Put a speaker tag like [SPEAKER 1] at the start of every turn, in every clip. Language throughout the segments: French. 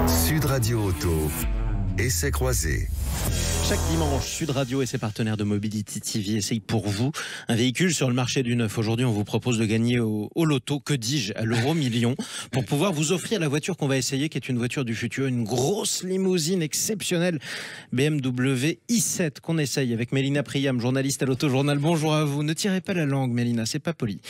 [SPEAKER 1] Sud Radio Auto, essai croisé.
[SPEAKER 2] Chaque dimanche, Sud Radio et ses partenaires de Mobility TV essayent pour vous un véhicule sur le marché du neuf. Aujourd'hui, on vous propose de gagner au loto, que dis-je, à l'euro-million, pour pouvoir vous offrir la voiture qu'on va essayer, qui est une voiture du futur, une grosse limousine exceptionnelle, BMW i7, qu'on essaye avec Mélina Priam, journaliste à l'Autojournal. Bonjour à vous. Ne tirez pas la langue, Mélina, c'est pas poli.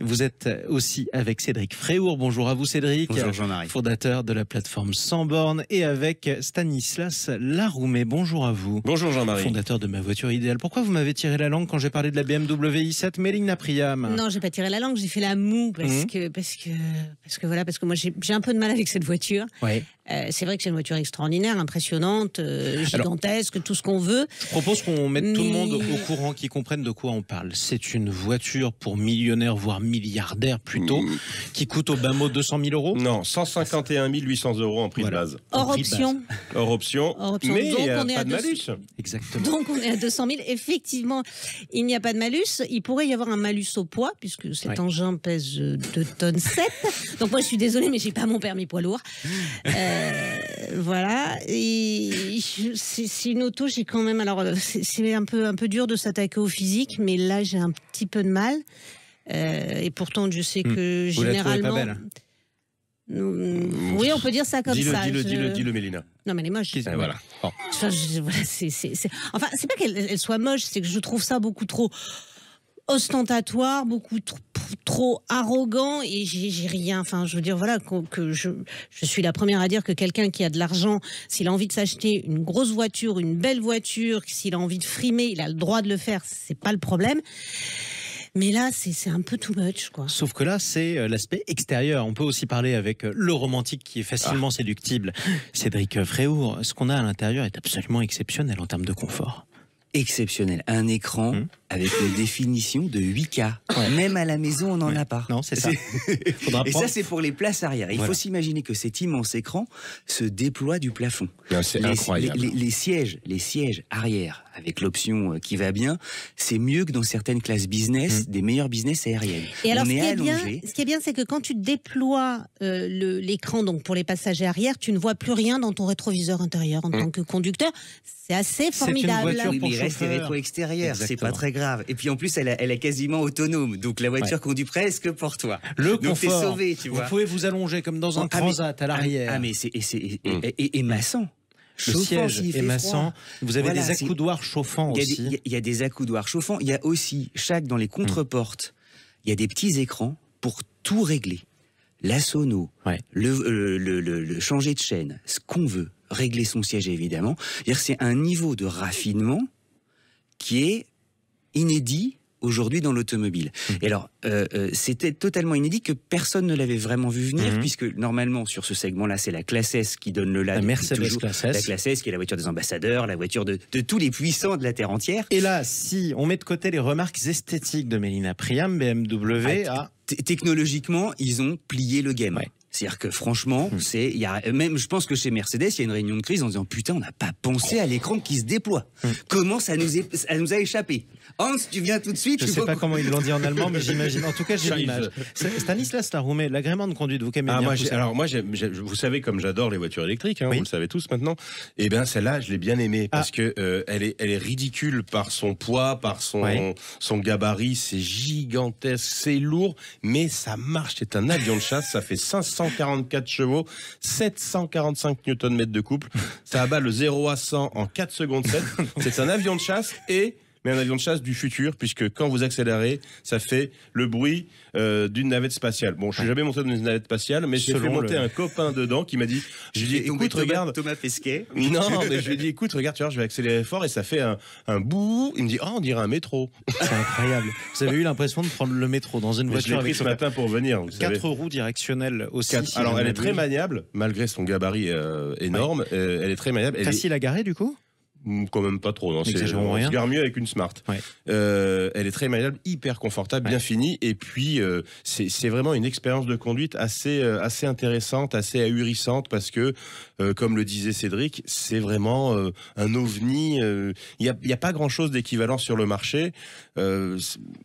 [SPEAKER 2] Vous êtes aussi avec Cédric Fréhour. Bonjour à vous, Cédric.
[SPEAKER 3] Bonjour, Jean-Marie.
[SPEAKER 2] Fondateur de la plateforme Sans Bornes, et avec Stanislas Laroumet. Bonjour à vous.
[SPEAKER 3] Bonjour Jean-Marie.
[SPEAKER 2] Fondateur de Ma Voiture Idéale. Pourquoi vous m'avez tiré la langue quand j'ai parlé de la BMW i7, Mélina Priam?
[SPEAKER 4] Non, j'ai pas tiré la langue, j'ai fait la moue parce que moi j'ai un peu de mal avec cette voiture.
[SPEAKER 2] Ouais.
[SPEAKER 4] C'est vrai que c'est une voiture extraordinaire, impressionnante, gigantesque, tout ce qu'on veut.
[SPEAKER 2] Je propose qu'on mette tout le monde au courant, qui comprenne de quoi on parle. C'est une voiture pour millionnaires, voire milliardaires plutôt, qui coûte au bas mot 200 000 euros.
[SPEAKER 3] Non, 151 800 € en prix de base.
[SPEAKER 4] Hors option.
[SPEAKER 3] Hors option. Mais
[SPEAKER 4] Donc, on est
[SPEAKER 3] pas
[SPEAKER 4] à
[SPEAKER 3] de malus.
[SPEAKER 4] Exactement. Donc on est à 200 000. Effectivement, il n'y a pas de malus. Il pourrait y avoir un malus au poids, puisque cet engin pèse 2 tonnes 7. Donc moi je suis désolée, mais j'ai pas mon permis poids lourd. Voilà. Et c'est une auto, j'ai quand même... Alors c'est un peu dur de s'attaquer au physique, mais là j'ai un petit peu de mal. Et pourtant je sais que
[SPEAKER 2] Vous
[SPEAKER 4] généralement...
[SPEAKER 2] la trouvez pas belle?
[SPEAKER 4] Oui, on peut dire ça comme ça.
[SPEAKER 3] Dis-le, Mélina.
[SPEAKER 4] Non, mais elle est moche.
[SPEAKER 3] Voilà. Bon.
[SPEAKER 4] Enfin, enfin, c'est pas qu'elle soit moche, c'est que je trouve ça beaucoup trop ostentatoire, beaucoup trop arrogant, et j'ai rien. Enfin, je veux dire, voilà, que je suis la première à dire que quelqu'un qui a de l'argent, s'il a envie de s'acheter une grosse voiture, une belle voiture, s'il a envie de frimer, il a le droit de le faire, c'est pas le problème. Mais là, c'est un peu too much, quoi.
[SPEAKER 2] Sauf que là, c'est l'aspect extérieur. On peut aussi parler avec le romantique qui est facilement séductible. Cédric Fréhour, ce qu'on a à l'intérieur est absolument exceptionnel en termes de confort.
[SPEAKER 5] Exceptionnel. Un écran avec une définition de 8K. Ouais. Même à la maison, on n'en a pas.
[SPEAKER 2] Non, c'est ça.
[SPEAKER 5] Et ça, c'est pour les places arrière. Il faut s'imaginer que cet immense écran se déploie du plafond.
[SPEAKER 3] C'est incroyable.
[SPEAKER 5] Les sièges arrière, avec l'option qui va bien, c'est mieux que dans certaines classes business, des meilleures business aériennes.
[SPEAKER 4] Et alors, ce qui est bien, c'est que quand tu déploies l'écran, donc pour les passagers arrière, tu ne vois plus rien dans ton rétroviseur intérieur en tant que conducteur. C'est assez formidable.
[SPEAKER 5] Oui, mais il reste les rétros extérieurs, c'est pas très grave. Et puis en plus, elle est quasiment autonome, donc la voiture conduit presque pour toi.
[SPEAKER 2] Le
[SPEAKER 5] donc
[SPEAKER 2] confort,
[SPEAKER 5] t'es sauvé, tu vois.
[SPEAKER 2] Vous pouvez vous allonger comme dans un transat à l'arrière.
[SPEAKER 5] Et massant.
[SPEAKER 2] Le siège est massant. Vous avez des accoudoirs chauffants aussi.
[SPEAKER 5] Il y a des accoudoirs chauffants. Il y a aussi, dans les contreportes, il y a des petits écrans pour tout régler. La sono, le changer de chaîne, ce qu'on veut, régler son siège évidemment. C'est un niveau de raffinement qui est inédit aujourd'hui dans l'automobile. Et alors, c'était totalement inédit, que personne ne l'avait vraiment vu venir, puisque normalement, sur ce segment-là, c'est la classe S qui donne le là.
[SPEAKER 2] La Mercedes classe S.
[SPEAKER 5] La classe S, qui est la voiture des ambassadeurs, la voiture de tous les puissants de la Terre entière.
[SPEAKER 2] Et là, si on met de côté les remarques esthétiques de Mélina Priam, BMW
[SPEAKER 5] technologiquement, ils ont plié le game. Ouais. C'est-à-dire que franchement, même, je pense que chez Mercedes, il y a une réunion de crise en disant putain, on n'a pas pensé à l'écran qui se déploie. Comment ça nous a échappé? Hans, tu viens tout de suite.
[SPEAKER 2] Je ne sais pas comment ils l'ont dit en allemand, mais j'imagine. En tout cas, j'ai l'image. Stanislas Laroumet, l'agrément de conduite, vous qui aimez bien.
[SPEAKER 3] Vous savez, comme j'adore les voitures électriques, vous le savez tous maintenant. Et bien, celle-là, je l'ai bien aimée parce que elle est ridicule par son poids, par son gabarit. C'est gigantesque, c'est lourd, mais ça marche. C'est un avion de chasse. Ça fait 544 chevaux, 745 Nm de couple. Ça abat le 0 à 100 en 4 secondes 7. C'est un avion de chasse mais un avion de chasse du futur, puisque quand vous accélérez, ça fait le bruit d'une navette spatiale. Bon, je suis jamais monté dans une navette spatiale, mais j'ai fait monter un copain dedans qui m'a dit, je lui ai dit, écoute, regarde.
[SPEAKER 5] Thomas Pesquet.
[SPEAKER 3] Non, mais je lui ai dit, écoute, regarde, tu vois, je vais accélérer fort et ça fait un bout. Il me dit, on dirait un métro.
[SPEAKER 2] C'est incroyable. Vous avez eu l'impression de prendre le métro dans une voiture.
[SPEAKER 3] Je l'ai pris ce matin pour venir.
[SPEAKER 2] 4 roues directionnelles aussi.
[SPEAKER 3] Alors, elle est très maniable, malgré son gabarit énorme. Elle est très maniable.
[SPEAKER 2] Facile à garer, du coup?
[SPEAKER 3] Quand même pas trop, non. On se gare mieux avec une Smart. Elle est très maniable, hyper confortable, bien finie, et puis c'est vraiment une expérience de conduite assez intéressante, assez ahurissante, parce que comme le disait Cédric, c'est vraiment un ovni. Il y a pas grand chose d'équivalent sur le marché.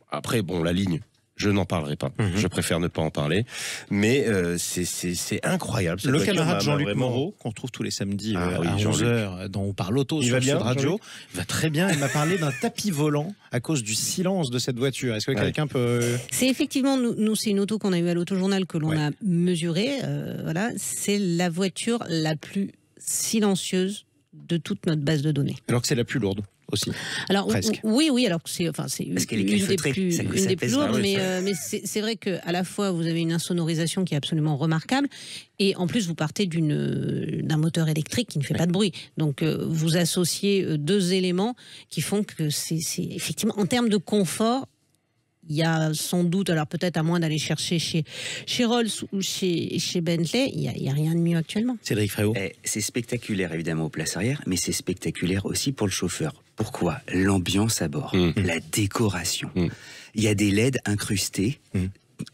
[SPEAKER 3] Après, bon, la ligne Je n'en parlerai pas. Je préfère ne pas en parler. Mais c'est incroyable.
[SPEAKER 2] Le camarade Jean-Luc Moreau, qu'on retrouve tous les samedis à 11h, dont on parle auto sur Sud Radio, va très bien. Il m'a parlé d'un tapis volant à cause du silence de cette voiture. Est-ce que quelqu'un peut...
[SPEAKER 4] C'est effectivement, nous c'est une auto qu'on a eue à l'Autojournal que l'on a mesurée. Voilà, c'est la voiture la plus silencieuse de toute notre base de données.
[SPEAKER 2] Alors que c'est la plus lourde aussi.
[SPEAKER 4] Alors
[SPEAKER 2] presque.
[SPEAKER 4] Oui, alors c'est une des plus lourdes, mais c'est vrai que à la fois vous avez une insonorisation qui est absolument remarquable, et en plus vous partez d'un moteur électrique qui ne fait pas de bruit. Donc vous associez deux éléments qui font que c'est effectivement en termes de confort. Il y a sans doute, alors peut-être à moins d'aller chercher chez Rolls ou chez Bentley, il y a rien de mieux actuellement.
[SPEAKER 2] Cédric Fréau.
[SPEAKER 5] C'est spectaculaire évidemment aux places arrière, mais c'est spectaculaire aussi pour le chauffeur. Pourquoi? L'ambiance à bord, la décoration. Il y a des LED incrustés.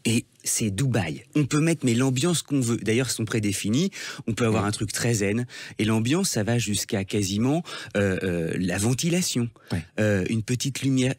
[SPEAKER 5] Et c'est Dubaï. On peut mettre l'ambiance qu'on veut. D'ailleurs, ils sont prédéfinis. On peut avoir un truc très zen. Et l'ambiance, ça va jusqu'à quasiment la ventilation. Une petite lumière,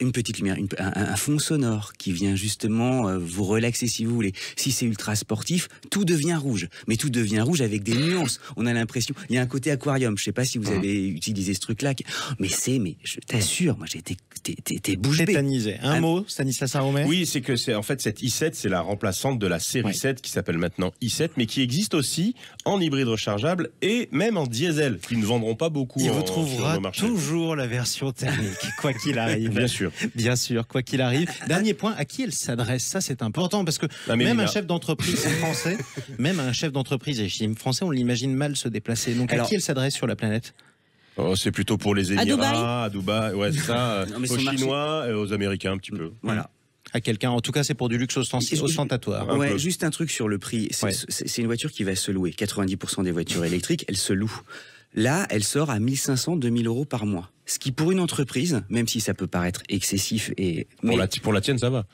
[SPEAKER 5] un fond sonore qui vient justement vous relaxer si vous voulez. Si c'est ultra sportif, tout devient rouge. Mais tout devient rouge avec des nuances. On a l'impression... Il y a un côté aquarium. Je sais pas si vous avez utilisé ce truc-là. Mais je t'assure, moi, t'es bouche bée.
[SPEAKER 2] Tétanisé. Un mot, Stanislas Aroumet?
[SPEAKER 3] Oui, c'est que en fait, cette i7, c'est la remplaçante de la série 7 qui s'appelle maintenant i7, mais qui existe aussi en hybride rechargeable et même en diesel, qui ne vendront pas beaucoup.
[SPEAKER 2] Il retrouvera toujours la version thermique, quoi qu'il arrive.
[SPEAKER 3] Bien sûr.
[SPEAKER 2] Bien sûr, quoi qu'il arrive. Dernier point, à qui elle s'adresse? Ça, c'est important, parce que même un chef d'entreprise français, et chez français, on l'imagine mal se déplacer. Donc, à qui elle s'adresse sur la planète?
[SPEAKER 3] C'est plutôt pour les Émirats, à Dubaï, ouais, c'est ça, aux Chinois et aux Américains un petit peu.
[SPEAKER 5] Voilà.
[SPEAKER 2] À quelqu'un, en tout cas, c'est pour du luxe ostentatoire.
[SPEAKER 5] Ouais, juste un truc sur le prix. C'est une voiture qui va se louer. 90% des voitures électriques, elles se louent. Là, elle sort à 1 500, 2 000 euros par mois. Ce qui, pour une entreprise, même si ça peut paraître excessif...
[SPEAKER 3] Pour la tienne, ça va.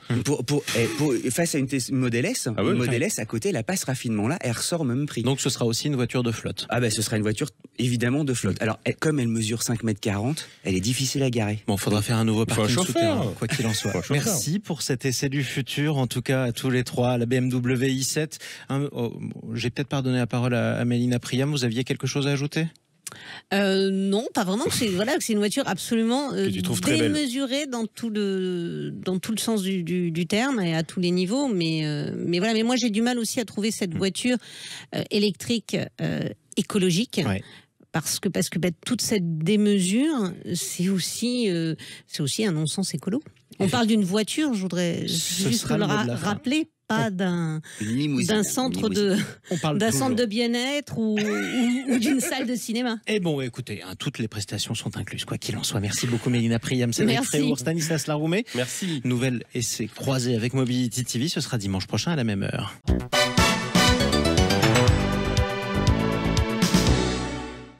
[SPEAKER 5] Face à une Model S, Model S, à côté, elle a pas ce raffinement-là, elle ressort au même prix.
[SPEAKER 2] Donc ce sera aussi une voiture de flotte.
[SPEAKER 5] Ce sera une voiture, évidemment, de flotte. Alors, comme elle mesure 5,40 m, elle est difficile à garer.
[SPEAKER 2] Bon, faudra faire un nouveau parking souterrain, quoi qu'il en soit.
[SPEAKER 3] Merci
[SPEAKER 2] pour cet essai du futur, en tout cas à tous les trois, la BMW i7. J'ai peut-être pas donné la parole à Mélina Priam, vous aviez quelque chose à ajouter?
[SPEAKER 4] Non, pas vraiment. C'est une voiture absolument démesurée dans tout le sens du terme et à tous les niveaux. Mais voilà. Mais moi, j'ai du mal aussi à trouver cette voiture électrique écologique. Ouais. Parce que toute cette démesure, c'est aussi un non-sens écolo. On parle d'une voiture, je voudrais juste le rappeler, pas d'un centre de bien-être ou d'une salle de cinéma.
[SPEAKER 2] Et bon, écoutez, toutes les prestations sont incluses, quoi qu'il en soit. Merci beaucoup Mélina Priam, Cédric Fréau, Stanislas Laroumet.
[SPEAKER 3] Merci.
[SPEAKER 2] Nouvel essai croisé avec Mobility TV, ce sera dimanche prochain à la même heure.